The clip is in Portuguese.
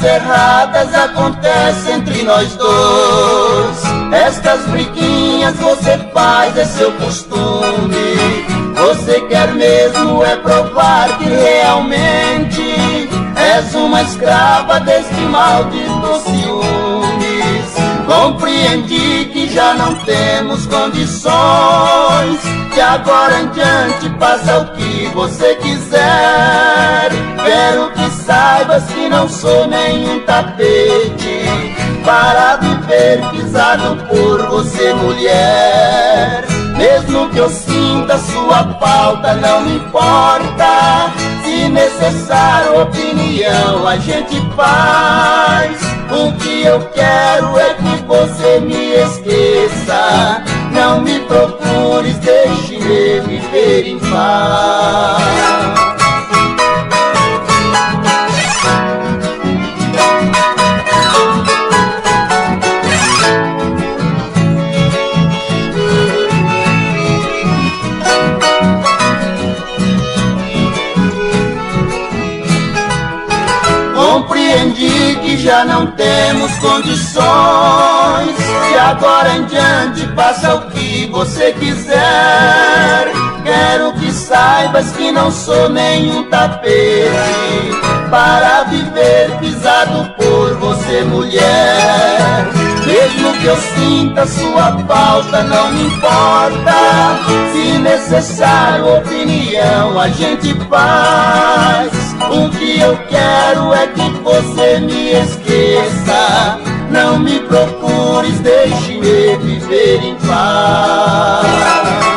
erradas acontecem entre nós dois. Estas briguinhas você faz, é seu costume. Você quer mesmo é provar que realmente és uma escrava deste maldito ciúmes. Compreendi que já não temos condições, que agora em diante faça o que você quiser. Quero que saibas que não sou nenhum tapete para viver pisado por você, mulher. Mesmo que eu sinta sua falta, não me importa. Se necessário opinião a gente faz. O que eu quero é que você me esqueça. Não me procures, deixe-me viver em paz. Compreendi que já não temos condições, que agora em diante faça o que você quiser. Quero que saibas que não sou nenhum tapete para viver pisado por você, mulher. Mesmo que eu sinta sua falta, não me importa. Se necessário opinião a gente faz. O que eu quero é que você me esqueça. Não me procures, deixe-me viver em paz.